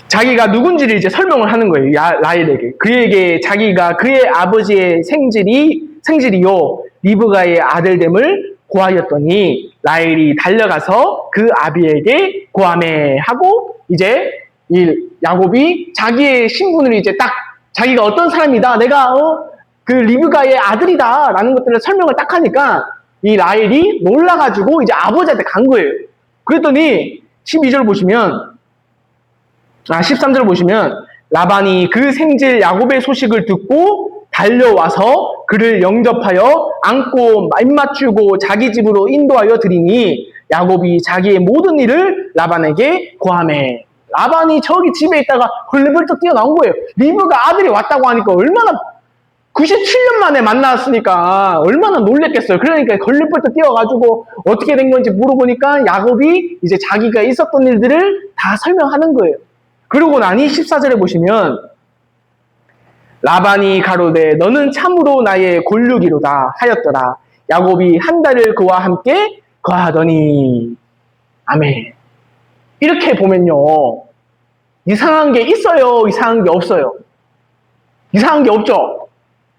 자기가 누군지를 이제 설명을 하는 거예요. 라헬에게. 그에게 자기가 그의 아버지의 생질이요 리브가의 아들됨을 고하였더니 라헬이 달려가서 그 아비에게 고하매 하고 이제 이 야곱이 자기의 신분을 이제 딱 자기가 어떤 사람이다. 내가 그 리브가의 아들이다. 라는 것들을 설명을 딱 하니까 이 라헬이 놀라가지고 이제 아버지한테 간 거예요. 그랬더니 12절 보시면 13절 보시면 라반이 그 생질 야곱의 소식을 듣고 달려와서 그를 영접하여 안고 입맞추고 자기 집으로 인도하여 드리니 야곱이 자기의 모든 일을 라반에게 고하매. 라반이 저기 집에 있다가 헐레벌떡 뛰어나온 거예요. 리브가 아들이 왔다고 하니까 얼마나 97년 만에 만났으니까 얼마나 놀랬겠어요. 그러니까 걸레벌떡 뛰어가지고 어떻게 된 건지 물어보니까 야곱이 이제 자기가 있었던 일들을 다 설명하는 거예요. 그러고 나니 14절에 보시면 라반이 가로되 너는 참으로 나의 골육이로다 하였더라. 야곱이 한 달을 그와 함께 거하더니 아멘. 이렇게 보면요. 이상한 게 있어요? 이상한 게 없어요? 이상한 게 없죠?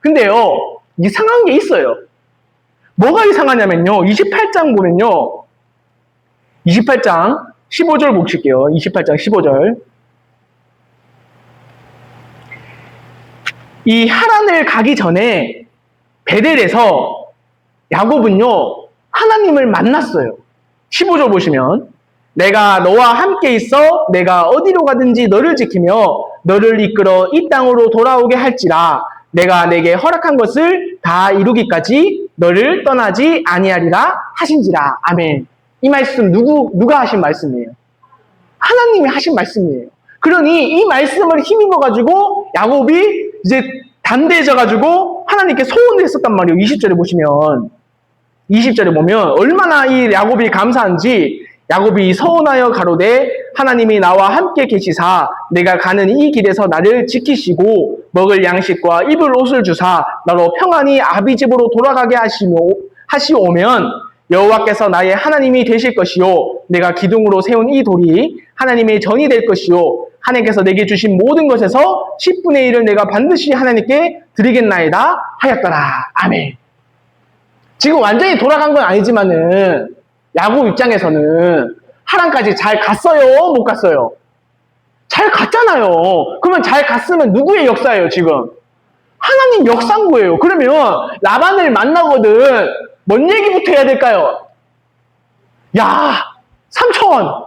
근데요. 이상한 게 있어요. 뭐가 이상하냐면요. 28장 보면요. 28장 15절 보실게요. 28장 15절. 이 하란을 가기 전에 베델에서 야곱은요 하나님을 만났어요. 15절 보시면 내가 너와 함께 있어 내가 어디로 가든지 너를 지키며 너를 이끌어 이 땅으로 돌아오게 할지라 내가 내게 허락한 것을 다 이루기까지 너를 떠나지 아니하리라 하신지라. 아멘. 이 말씀 누가 하신 말씀이에요? 하나님이 하신 말씀이에요. 그러니 이 말씀을 힘입어가지고 야곱이 이제 담대해져가지고 하나님께 소원을 했었단 말이에요. 20절에 보면 얼마나 이 야곱이 감사한지 야곱이 서원하여 가로되 하나님이 나와 함께 계시사 내가 가는 이 길에서 나를 지키시고 먹을 양식과 입을 옷을 주사 나로 평안히 아비 집으로 돌아가게 하시오면 여호와께서 나의 하나님이 되실 것이요 내가 기둥으로 세운 이 돌이 하나님의 전이 될 것이요 하나님께서 내게 주신 모든 것에서 10분의 1을 내가 반드시 하나님께 드리겠나이다 하였더라. 아멘. 지금 완전히 돌아간 건 아니지만은 야곱 입장에서는 하란까지 잘 갔어요? 못 갔어요? 잘 갔잖아요. 그러면 잘 갔으면 누구의 역사예요 지금? 하나님 역사인 거예요. 그러면 라반을 만나거든 뭔 얘기부터 해야 될까요? 야 삼촌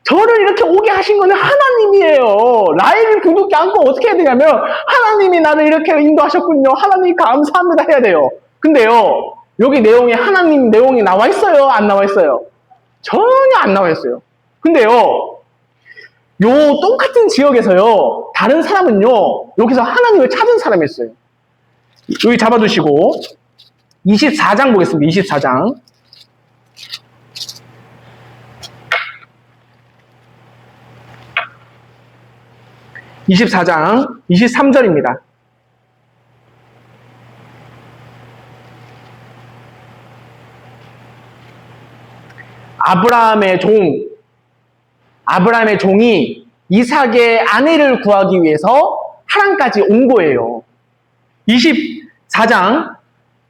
저를 이렇게 오게 하신 거는 하나님이에요. 라헬을 부둥켜 안고 어떻게 해야 되냐면 하나님이 나를 이렇게 인도하셨군요. 하나님 감사합니다 해야 돼요. 근데요. 여기 내용에 하나님 내용이 나와 있어요? 안 나와 있어요? 전혀 안 나와 있어요. 근데요. 요 똑같은 지역에서요. 다른 사람은요. 여기서 하나님을 찾은 사람이 있어요. 여기 잡아두시고 24장 보겠습니다. 24장. 24장 23절입니다. 아브라함의 종이 이삭의 아내를 구하기 위해서 하란까지 온 거예요. 24장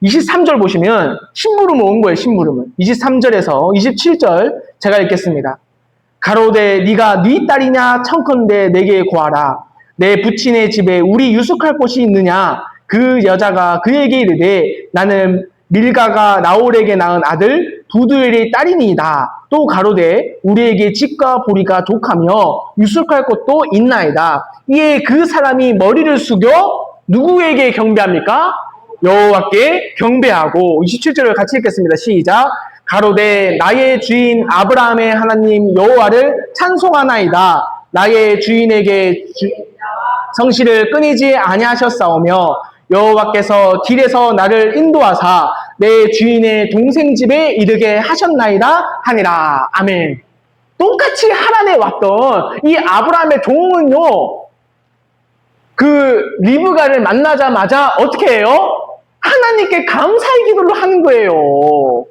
23절 보시면 심부름을 온 거예요. 심부름을. 23절에서 27절 제가 읽겠습니다. 가로되 네가 네 딸이냐 청컨대 내게 구하라. 내 부친의 집에 우리 유숙할 곳이 있느냐. 그 여자가 그에게 이르되 나는 밀가가 나홀에게 낳은 아들 두두엘의 딸이니이다. 또 가로되 우리에게 집과 보리가 족하며 유숙할 곳도 있나이다. 이에 그 사람이 머리를 숙여 누구에게 경배합니까? 여호와께 경배하고. 27절을 같이 읽겠습니다. 시작. 가로되 나의 주인 아브라함의 하나님 여호와를 찬송하나이다. 나의 주인에게 성실을 끊이지 아니하셨사오며 여호와께서 길에서 나를 인도하사 내 주인의 동생 집에 이르게 하셨나이다 하니라. 아멘. 똑같이 하란에 왔던 이 아브라함의 종은요, 그 리브가를 만나자마자 어떻게 해요? 하나님께 감사의 기도를 하는 거예요.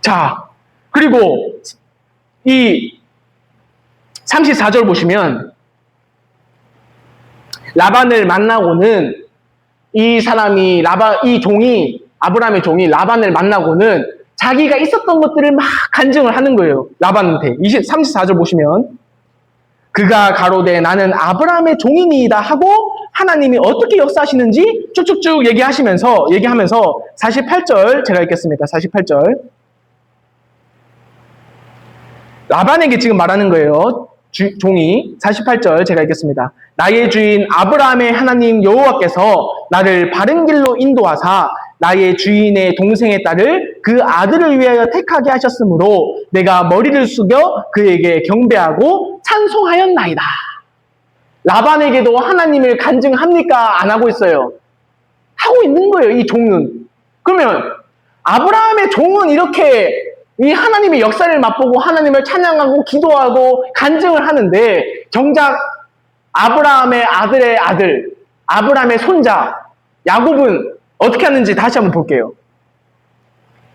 자, 그리고 이 34절 보시면 라반을 만나고는 이 사람이 이 종이 아브라함의 종이 라반을 만나고는 자기가 있었던 것들을 막 간증을 하는 거예요. 라반한테. 34절 보시면 그가 가로되 나는 아브라함의 종이니이다 하고 하나님이 어떻게 역사하시는지 쭉쭉쭉 얘기하면서 48절 제가 읽겠습니다. 48절. 라반에게 지금 말하는 거예요. 종이. 48절 제가 읽겠습니다. 나의 주인 아브라함의 하나님 여호와께서 나를 바른 길로 인도하사 나의 주인의 동생의 딸을 그 아들을 위하여 택하게 하셨으므로 내가 머리를 숙여 그에게 경배하고 찬송하였나이다. 라반에게도 하나님을 간증합니까? 안 하고 있어요. 하고 있는 거예요, 이 종은. 그러면 아브라함의 종은 이렇게 이 하나님의 역사를 맛보고 하나님을 찬양하고 기도하고 간증을 하는데 정작 아브라함의 아들의 아들, 아브라함의 손자 야곱은 어떻게 하는지 다시 한번 볼게요.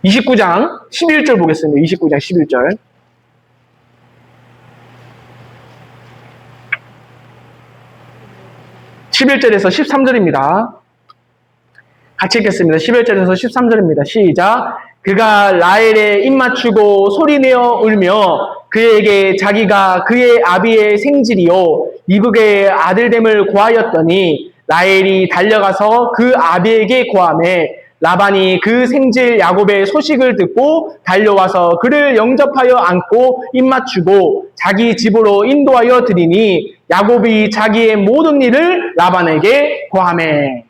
29장 11절 보겠습니다. 29장 11절. (11절에서) 13절입니다. 같이 읽겠습니다. 11절에서 13절입니다. 시작. 그가 라헬에 입맞추고 소리내어 울며 그에게 자기가 그의 아비의 생질이요 이브게의 아들됨을 고하였더니 라헬이 달려가서 그 아비에게 고하매 라반이 그 생질 야곱의 소식을 듣고 달려와서 그를 영접하여 안고 입맞추고 자기 집으로 인도하여 드리니 야곱이 자기의 모든 일을 라반에게 고하매.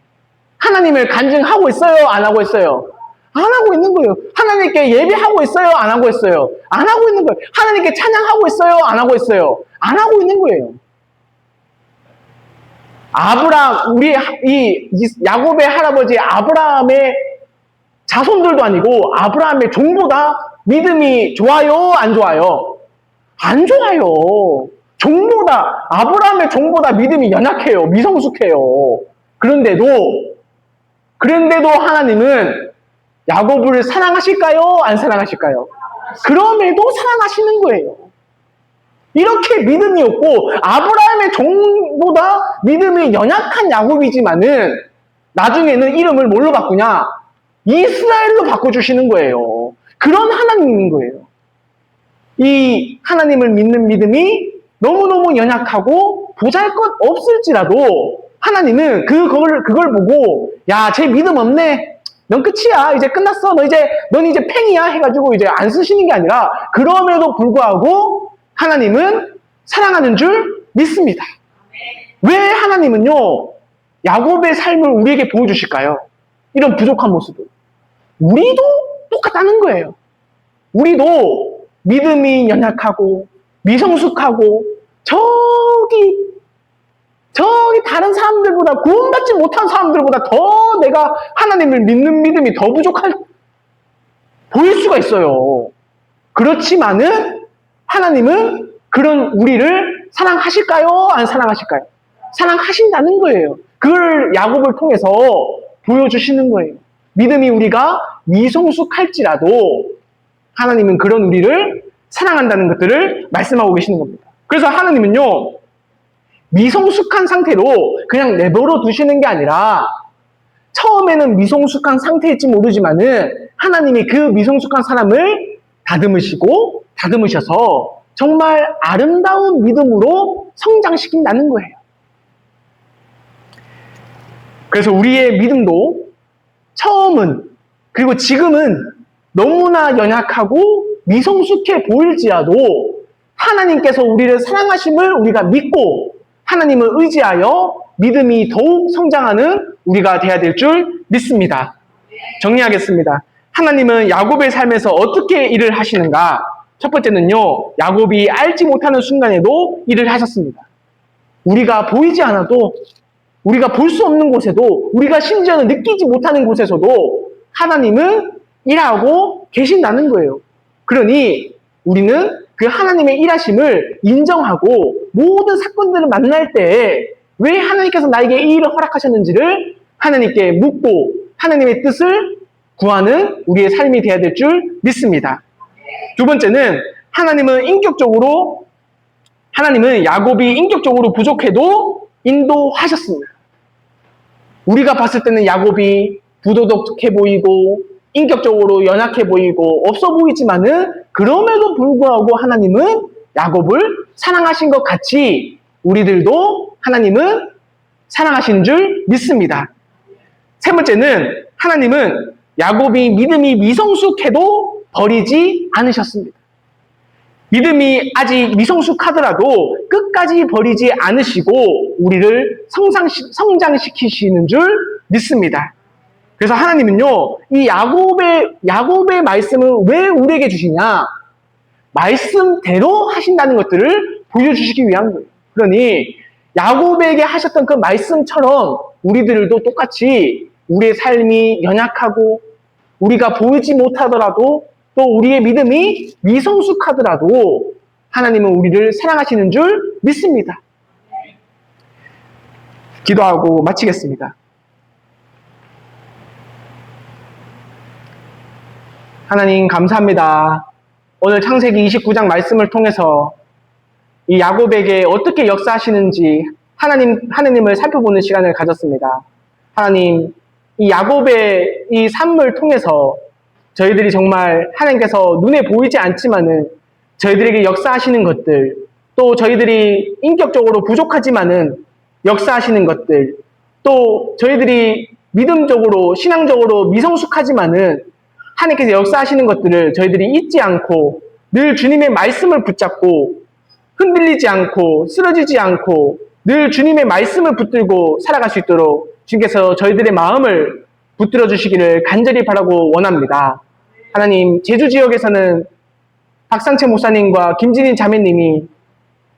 하나님을 간증하고 있어요? 안 하고 있어요? 안 하고 있는 거예요. 하나님께 예배하고 있어요? 안 하고 있어요? 안 하고 있는 거예요. 하나님께 찬양하고 있어요? 안 하고 있어요? 안 하고 있는 거예요. 이 야곱의 할아버지 아브라함의 자손들도 아니고 아브라함의 종보다 믿음이 좋아요? 안 좋아요? 안 좋아요. 아브라함의 종보다 믿음이 연약해요. 미성숙해요. 그런데도 하나님은 야곱을 사랑하실까요? 안 사랑하실까요? 그럼에도 사랑하시는 거예요. 이렇게 믿음이 없고 아브라함의 종보다 믿음이 연약한 야곱이지만은 나중에는 이름을 뭘로 바꾸냐? 이스라엘로 바꿔주시는 거예요. 그런 하나님인 거예요. 이 하나님을 믿는 믿음이 너무너무 연약하고 보잘것 없을지라도 하나님은 그걸 보고 야, 쟤 믿음 없네. 넌 끝이야. 이제 끝났어. 넌 이제 팽이야. 해가지고 이제 안 쓰시는 게 아니라 그럼에도 불구하고 하나님은 사랑하는 줄 믿습니다. 왜 하나님은요, 야곱의 삶을 우리에게 보여주실까요? 이런 부족한 모습을. 우리도 똑같다는 거예요. 우리도 믿음이 연약하고, 미성숙하고, 저기 다른 사람들보다, 구원받지 못한 사람들보다 더 내가 하나님을 믿는 믿음이 더 보일 수가 있어요. 그렇지만은, 하나님은 그런 우리를 사랑하실까요? 안 사랑하실까요? 사랑하신다는 거예요. 그걸 야곱을 통해서 보여주시는 거예요. 믿음이 우리가 미성숙할지라도 하나님은 그런 우리를 사랑한다는 것들을 말씀하고 계시는 겁니다. 그래서 하나님은요, 미성숙한 상태로 그냥 내버려 두시는 게 아니라 처음에는 미성숙한 상태일지 모르지만은 하나님이 그 미성숙한 사람을 다듬으셔서 정말 아름다운 믿음으로 성장시킨다는 거예요. 그래서 우리의 믿음도 처음은, 그리고 지금은 너무나 연약하고 미성숙해 보일지라도 하나님께서 우리를 사랑하심을 우리가 믿고 하나님을 의지하여 믿음이 더욱 성장하는 우리가 되어야 될 줄 믿습니다. 정리하겠습니다. 하나님은 야곱의 삶에서 어떻게 일을 하시는가? 첫 번째는요, 야곱이 알지 못하는 순간에도 일을 하셨습니다. 우리가 보이지 않아도, 우리가 볼 수 없는 곳에도, 우리가 심지어는 느끼지 못하는 곳에서도 하나님은 일하고 계신다는 거예요. 그러니 우리는 그 하나님의 일하심을 인정하고 모든 사건들을 만날 때 왜 하나님께서 나에게 이 일을 허락하셨는지를 하나님께 묻고 하나님의 뜻을 구하는 우리의 삶이 되어야 될 줄 믿습니다. 두 번째는 하나님은 야곱이 인격적으로 부족해도 인도하셨습니다. 우리가 봤을 때는 야곱이 부도덕해 보이고 인격적으로 연약해 보이고 없어 보이지만은 그럼에도 불구하고 하나님은 야곱을 사랑하신 것 같이 우리들도 하나님은 사랑하시는 줄 믿습니다. 세 번째는 하나님은 야곱이 믿음이 미성숙해도 버리지 않으셨습니다. 믿음이 아직 미성숙하더라도 끝까지 버리지 않으시고 우리를 성장시키시는 줄 믿습니다. 그래서 하나님은요, 이 야곱의 말씀을 왜 우리에게 주시냐? 말씀대로 하신다는 것들을 보여주시기 위한 거예요. 그러니 야곱에게 하셨던 그 말씀처럼 우리들도 똑같이 우리의 삶이 연약하고 우리가 보이지 못하더라도 또 우리의 믿음이 미성숙하더라도 하나님은 우리를 사랑하시는 줄 믿습니다. 기도하고 마치겠습니다. 하나님 감사합니다. 오늘 창세기 29장 말씀을 통해서 이 야곱에게 어떻게 역사하시는지 하나님을 살펴보는 시간을 가졌습니다. 하나님, 이 야곱의 이 삶을 통해서 저희들이 정말 하나님께서 눈에 보이지 않지만은 저희들에게 역사하시는 것들, 또 저희들이 인격적으로 부족하지만은 역사하시는 것들, 또 저희들이 믿음적으로, 신앙적으로 미성숙하지만은 하나님께서 역사하시는 것들을 저희들이 잊지 않고 늘 주님의 말씀을 붙잡고 흔들리지 않고 쓰러지지 않고 늘 주님의 말씀을 붙들고 살아갈 수 있도록 주님께서 저희들의 마음을 붙들어 주시기를 간절히 바라고 원합니다. 하나님, 제주 지역에서는 박상채 목사님과 김진인 자매님이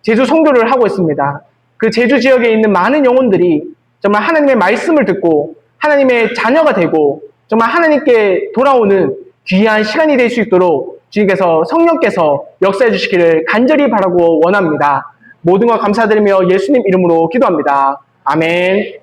제주 선교를 하고 있습니다. 그 제주 지역에 있는 많은 영혼들이 정말 하나님의 말씀을 듣고 하나님의 자녀가 되고 정말 하나님께 돌아오는 귀한 시간이 될 수 있도록 주님께서 성령께서 역사해 주시기를 간절히 바라고 원합니다. 모든 것 감사드리며 예수님 이름으로 기도합니다. 아멘.